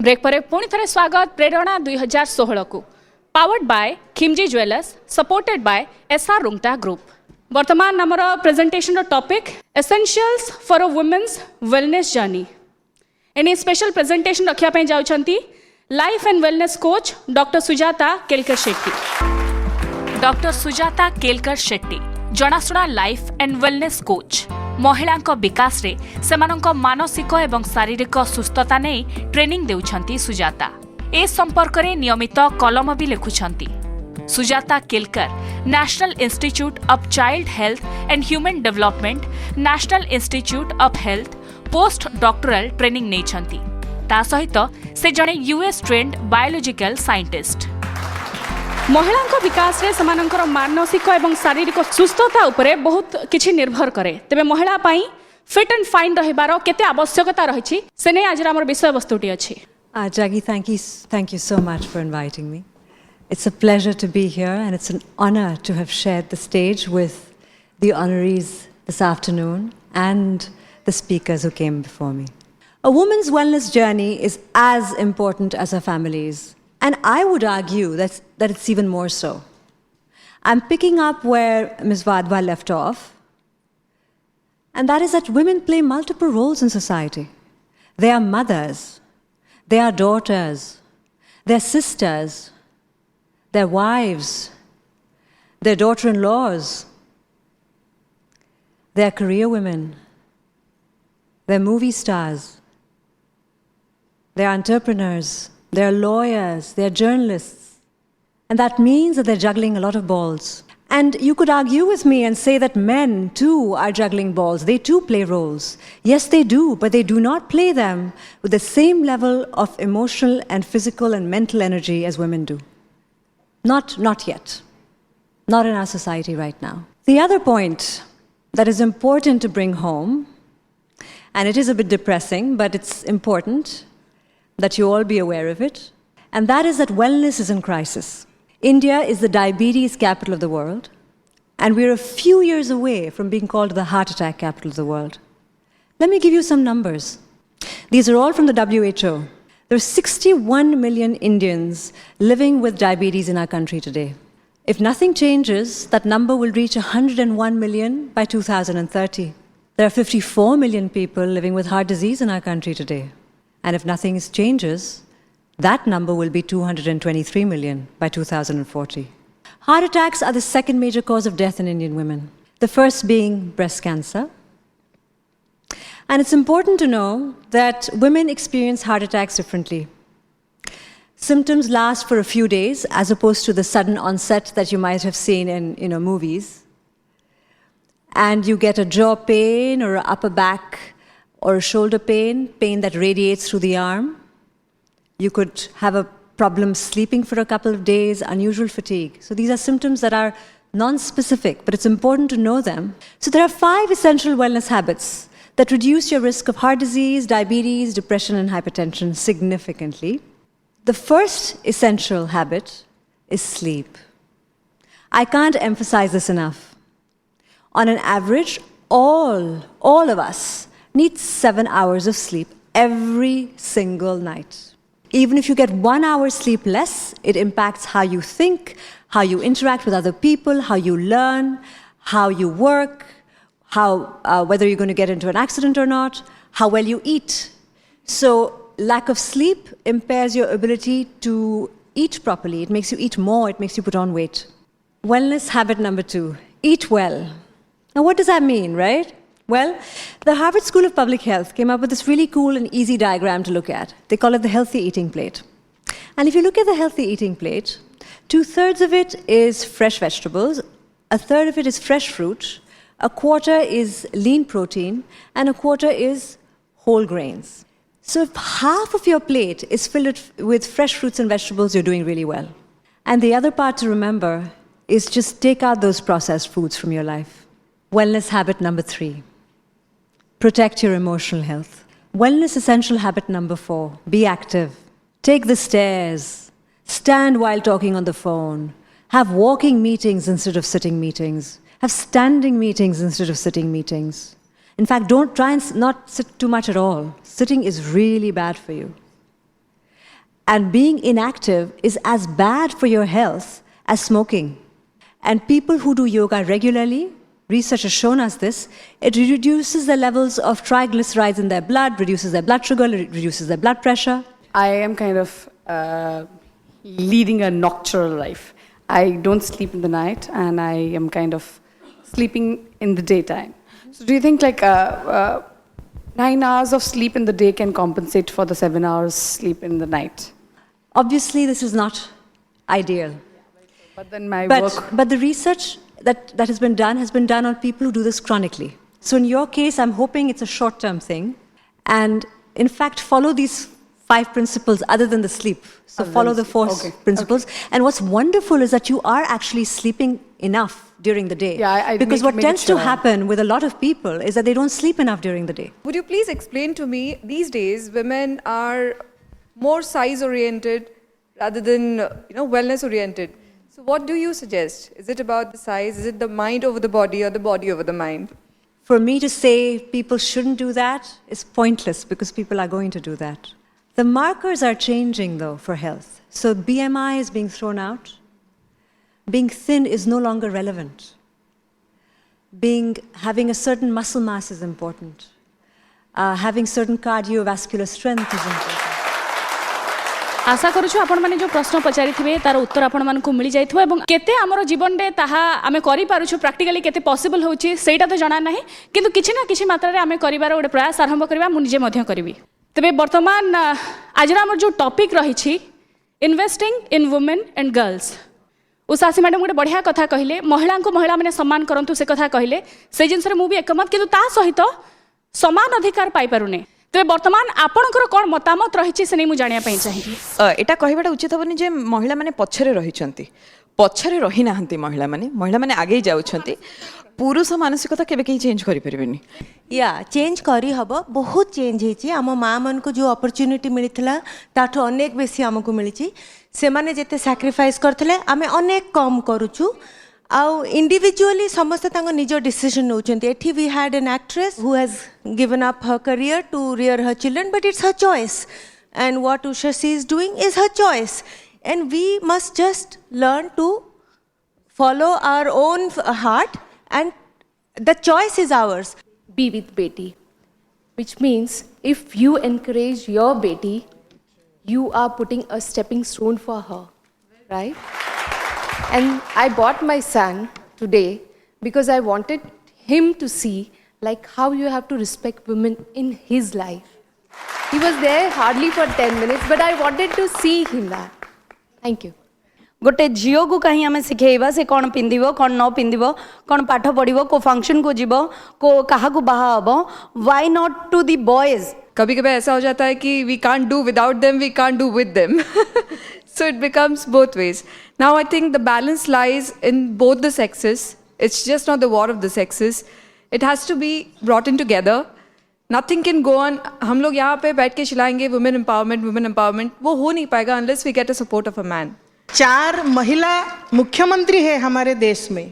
Break पर पुणी थे स्वागत प्रेरणा 2016 को powered by Khimji jewellers supported by SR Rungta group. वर्तमान आमर presentation topic essentials for a women's wellness journey. एने स्पेशल प्रेजेंटेशन रखा जाउछंती life and wellness coach doctor Sujata Kelkar Shetty. Doctor Sujata Kelkar Shetty जनाशुना लाइफ एंड वेलनेस कोच। महिलांक विकास रे सेमानंक मानसिक एवं शारीरिक सुस्थता नै ट्रेनिंग देउछंती सुजाता। ए संपर्क रे नियमित कलम भी लिखुछंती। Sujata Kelkar national institute of child health and human development, national institute of health post doctoral training नेछंती। ता सहित से जणे यूएस ट्रेंड बायोलॉजिकल साइंटिस्ट। महिलांक विकास रे समानंकर मानसिक एवं शारीरिक सुस्थता उपरे बहुत किछि निर्भर करे। तबे महिला पई फिट एंड फाइन रहिबार केते आवश्यकता रहिछि से नै आज हमर विषय वस्तुटी अछि। Jaggi, thank you so much for inviting me. It's a pleasure to be here and it's an honor to have shared the stage with the honorees this afternoon and the speakers who came before me. A woman's wellness journey is as important as her family's. And I would argue that it's even more so. I'm picking up where Ms. Vadva left off, and that is that women play multiple roles in society. They are mothers, they are daughters, they are sisters, they're wives, they're daughter-in-laws, they're career women, they're movie stars, they're entrepreneurs, they're lawyers, they're journalists. And that means that they're juggling a lot of balls. And you could argue with me and say that men too are juggling balls. They too play roles. Yes, they do, but they do not play them with the same level of emotional and physical and mental energy as women do. Not yet. Not in our society right now. The other point that is important to bring home, and it is a bit depressing, but it's important that you all be aware of it, and that is that wellness is in crisis. India is the diabetes capital of the world, and we're a few years away from being called the heart attack capital of the world. Let me give you some numbers. These are all from the WHO. There are 61 million Indians living with diabetes in our country today. If nothing changes, that number will reach 101 million by 2030. There are 54 million people living with heart disease in our country today. And if nothing changes, that number will be 223 million by 2040. Heart attacks are the second major cause of death in Indian women, the first being breast cancer. And it's important to know that women experience heart attacks differently. Symptoms last for a few days as opposed to the sudden onset that you might have seen in movies. And you get a jaw pain or an upper back or a shoulder pain that radiates through the arm. You could have a problem sleeping for a couple of days, unusual fatigue. So these are symptoms that are non-specific, but it's important to know them. So there are 5 essential wellness habits that reduce your risk of heart disease, diabetes, depression, and hypertension significantly. The first essential habit is sleep. I can't emphasize this enough. On an average, all of us need 7 hours of sleep every single night. Even if you get 1 hour sleep less, it impacts how you think, how you interact with other people, how you learn, how you work, whether you're going to get into an accident or not, how well you eat. So lack of sleep impairs your ability to eat properly. It makes you eat more, it makes you put on weight. Wellness habit number 2, eat well. Now what does that mean, right? Well, the Harvard School of Public Health came up with this really cool and easy diagram to look at. They call it the healthy eating plate. And if you look at the healthy eating plate, 2/3 of it is fresh vegetables, 1/3 of it is fresh fruit, 1/4 is lean protein, and 1/4 is whole grains. So if half of your plate is filled with fresh fruits and vegetables, you're doing really well. And the other part to remember is just take out those processed foods from your life. Wellness habit number 3. Protect your emotional health. Wellness essential habit number 4, be active. Take the stairs. Stand while talking on the phone. Have walking meetings instead of sitting meetings. Have standing meetings instead of sitting meetings. In fact, don't try and not sit too much at all. Sitting is really bad for you. And being inactive is as bad for your health as smoking. And people who do yoga regularly, research has shown us this, it reduces the levels of triglycerides in their blood, reduces their blood sugar, reduces their blood pressure. I am kind of leading a nocturnal life. I don't sleep in the night, and I am kind of sleeping in the daytime. So do you think like 9 hours of sleep in the day can compensate for the 7 hours sleep in the night? Obviously, this is not ideal. But then my work... But the research that has been done on people who do this chronically. So in your case, I'm hoping it's a short-term thing. And in fact, follow these 5 principles other than the sleep. So follow the 4 principles. Okay. And what's wonderful is that you are actually sleeping enough during the day. Yeah, I because what tends to happen with a lot of people is that they don't sleep enough during the day. Would you please explain to me, these days women are more size oriented rather than wellness oriented. So what do you suggest? Is it about the size? Is it the mind over the body or the body over the mind? For me to say people shouldn't do that is pointless because people are going to do that. The markers are changing though for health. So BMI is being thrown out. Being thin is no longer relevant. Having a certain muscle mass is important. Having certain cardiovascular strength is important. आशा करूछु आपण माने जो प्रश्न पचारि थिबे तार उत्तर आपण मान को मिली जाइथो एवं केते हमरो जीवन रे ताहा आमे करि पारुछु प्रैक्टिकली केते पॉसिबल होची सेटा तो जाना नाही किंतु किछि ना किछि मात्रा रे आमे करिवार ओडे प्रयास आरंभ करबा मु निजे मध्य करबी तबे वर्तमान आज हमर जो टॉपिक रही छी investing in women and girls Ushasi madam गोटे बढ़िया कथा कहले महिला को महिला माने सम्मान करंतु से कथा कहले से जिनस रे मु भी एकमत किंतु ता सहित समान अधिकार पाई पारुने तेरे वर्तमान आपणकर कौन मतामत रही से नहीं मुझे जानिया पई चाहिए एटा कहबाटा उचित हबनी जे महिला माने पछरे रहिचंती पछरे रही नाहंती महिला माने आगे जाउछंती पुरुष मानसिकता केबे के चेंज करि परिबेनी या चेंज करी हबो बहुत चेंज हेची आम माँ मन को जो अपॉर्चुनिटी मिलथिला ताठो अनेक बेसी हमको मिलिची से माने जेते सैक्रिफाइस करथिले आमे अनेक कम करूछु आउ इंडिविजुअली समस्त तांग निजो डिसीजन नउचंती एठी we had an actress who has given up her career to rear her children but it's her choice and what Ushasi is doing is her choice and we must just learn to follow our own heart and the choice is ours. Be with Beti, which means if you encourage your Beti, you are putting a stepping stone for her, right? And I bought my son today because I wanted him to see like how you have to respect women in his life. He was there hardly for 10 minutes, but I wanted to see him that. Thank you. गोटे झील को कहीं आम शिखेबा से कौन पिंधिबो कौन न पिंधिबो कौन पाठ पढ़िबो को फंक्शन को जीवो को कहा को बाहा हबो why not to the boys कभी कभी ऐसा हो जाता है कि we can't do without them we can't do with them so it becomes both ways now I think the balance lies in both the sexes it's just not the war of the sexes it has to be brought in together nothing can go on हम लोग यहाँ पे बैठ के चिल्लाएंगे women empowerment वो हो नहीं पाएगा unless we get a support of a man 4 महिला मुख्यमंत्री है हमारे देश में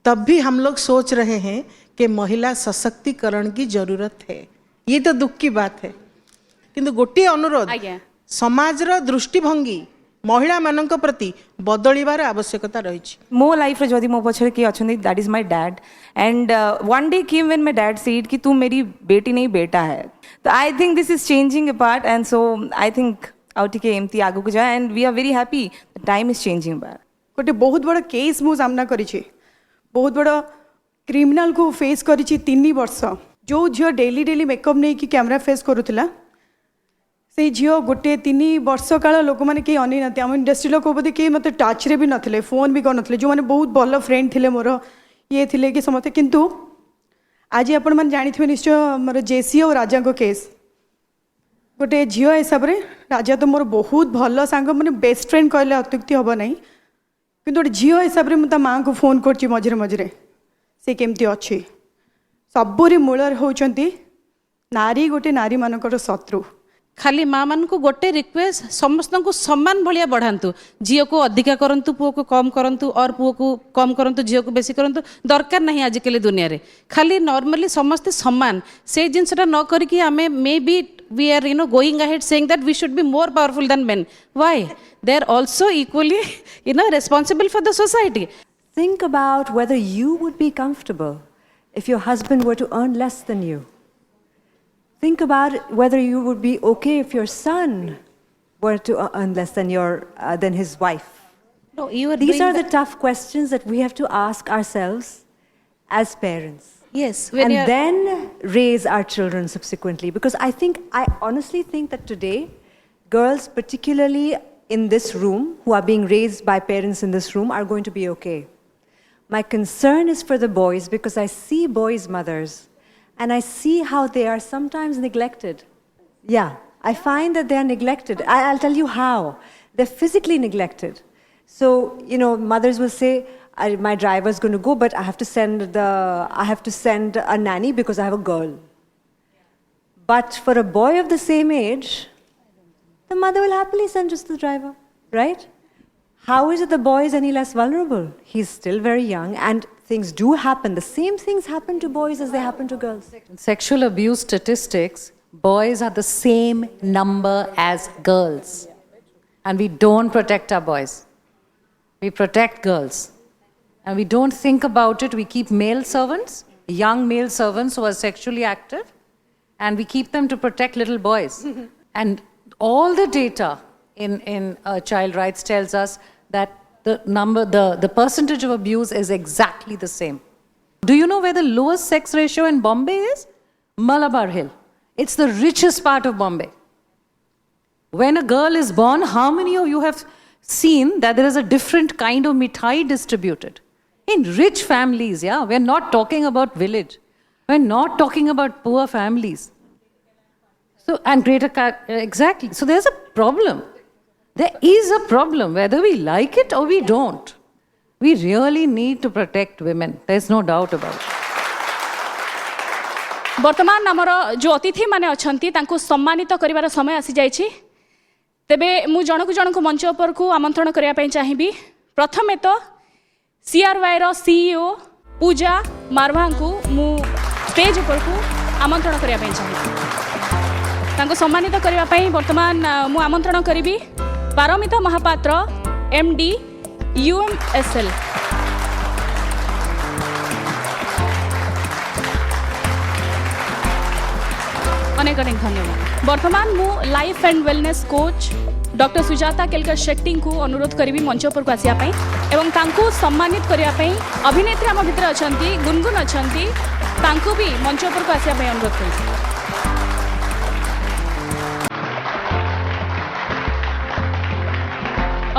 तब भी हम लोग सोच रहे हैं कि महिला सशक्तिकरण की जरूरत है ये तो दुख की बात है किंतु गोटे अनुरोध समाजर दृष्टिभंगी महिला मानक प्रति बदलिबार आवश्यकता रही मो लाइफ रे जदि मो पछरे कि अछन that is my dad and one day came when my dad said कि तू मेरी बेटी नहीं बेटा है तो I think this is changing a part and so I think आउ टिके एमती आगु को जाए and we are very happy the time is changing back गोटे बहुत बड़ा केस मु सामना करिछि बहुत बड़ा क्रिमिनल को फेस करिछि 3 वर्ष जो झियो डेली मेकअप नहीं कि कैमरा फेस करूला से झियो गोटे 3 वर्ष काल लोक मैंने कहीं अनै ना आम इंडस्ट्री लोक बोधे कहीं मत टच रे भी नथिले फोन भी कर जो मैंने बहुत भल फ्रेंड थिले मोर ये थिले कि समस्ते किंतु आज आपण मैंने जानी निश्चय मोर जेसी और राजा को केस गोटे झील हिसाब से राजा तो मोर बहुत भल सांग मैंने बेस्ट फ्रेंड कहले अत्युक्ति हम ना कि गोटे झील हिसाब से मुझे माँ को फोन कर मझे मझे से केमती अच्छी सबुरी मूल होती नारी गोटे नारी मानकर शत्रु खाली माँ मान को गोटे रिक्वेस्ट समस्त को सम्मान भाया बढ़ातु झील को अधिका करंतु पुओ को कम करंतु और पुओ को कम करंतु झील को बेसी करंतु दरकार नहीं आजिकल दुनिया रे खाली नॉर्मली समस्ते सम्मान से जिनसा न करके आमे may be we are going ahead saying that we should be more powerful than men. Why? They are also equally responsible for the society. Think about whether you would be comfortable if your husband were to earn less than you. Think about whether you would be okay if your son were to earn less than his wife. No, you are These doing are the tough questions that we have to ask ourselves as parents. yes. And then raise our children subsequently. Because I honestly think that today, girls, particularly in this room, who are being raised by parents in this room, are going to be okay. My concern is for the boys, because I see boys' mothers and I see how they are sometimes neglected. Yeah, I find that they are neglected. I'll tell you how. They're physically neglected. So, mothers will say, my driver's going to go, but I have to send a nanny because I have a girl. But for a boy of the same age, the mother will happily send just the driver, right? How is it the boy is any less vulnerable? He's still very young, and things do happen. The same things happen to boys as they happen to girls. In sexual abuse statistics, boys are the same number as girls. And we don't protect our boys. We protect girls. And we don't think about it. We keep male servants, young male servants who are sexually active, and we keep them to protect little boys. And all the data in child rights tells us that the percentage of abuse is exactly the same. Do you know where the lowest sex ratio in Bombay is? Malabar Hill. It's the richest part of Bombay. When a girl is born, how many of you have seen that there is a different kind of mithai distributed? In rich families, yeah. We're not talking about village. We're not talking about poor families. So, and exactly. So there's a problem. There is a problem, whether we like it or we don't. We really need to protect women. There's no doubt about it. वर्तमान आमर जो अतिथि माने अछंती तांको सम्मानित करिवार समय आसी जाइछि तेबे मु जनकु मंच उपर को आमंत्रण करिया पई चाहिबी प्रथमे तो सीआरवाई रो सीईओ पूजा मारवा को मु स्टेज उपर को आमंत्रण करिया पई चाहिबी तांको सम्मानित करिया पई वर्तमान मु आमंत्रण करिबी पारमिता महापात्र एमडी यूएमएसएल अनेक अनेक धन्यवाद वर्तमान मु life and wellness coach doctor Sujata Kelkar Shetty को अनुरोध करी मंच पर आसिया एवं तांको सम्मानित करने अभिनेत्री आम भितर अच्छा गुनगुन अच्छा भी मंच पर आसिया अनुरोध कर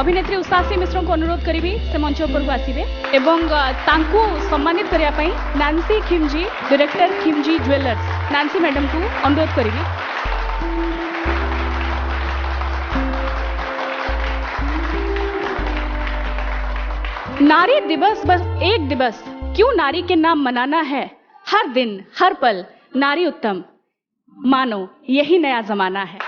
अभिनेत्री उषासी मिश्र को अनुरोध करी से मंच पर आसवे एवं तांको सम्मानित करने Nancy Khimji director Khimji jewellers Nancy madam को अनुरोध करी नारी दिवस बस एक दिवस क्यों नारी के नाम मनाना है हर दिन हर पल नारी उत्तम मानो यही नया जमाना है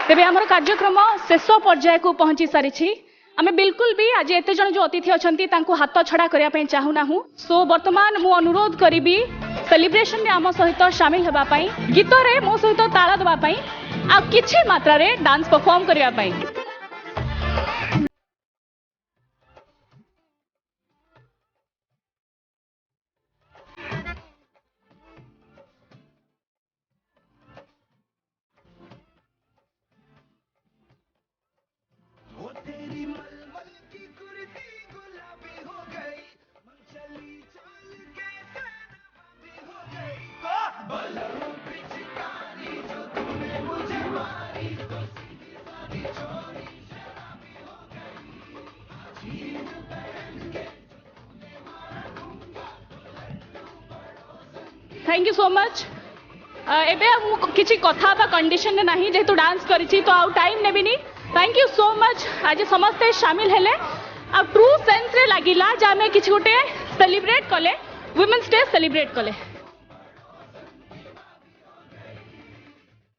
तेबे आमर कार्यक्रम शेष पर्याय को पहुंची सारी आमे बिल्कुल भी आज एते जन जो अतिथि अछंती तांको हाथ छड़ा करिया पई चाहूना हूं सो वर्तमान मु अनुरोध करिबी सेलिब्रेशन में आम सहित शामिल हेबा पई गीत रे मो सहित ताला दबा पई आ किछि मात्रा रे डांस परफॉर्म करिया पई थैंक यू सो मच एबे किछि कथा बा कंडीशन नाही जेतु डांस करिछि तो आउ टाइम नेबिनी थैंक यू सो मच आज समस्ते शामिल हेले आ ट्रू सेंस रे लागिला जे आमे किछि गोटे सेलिब्रेट कले वुमेन्स डे सेलिब्रेट कले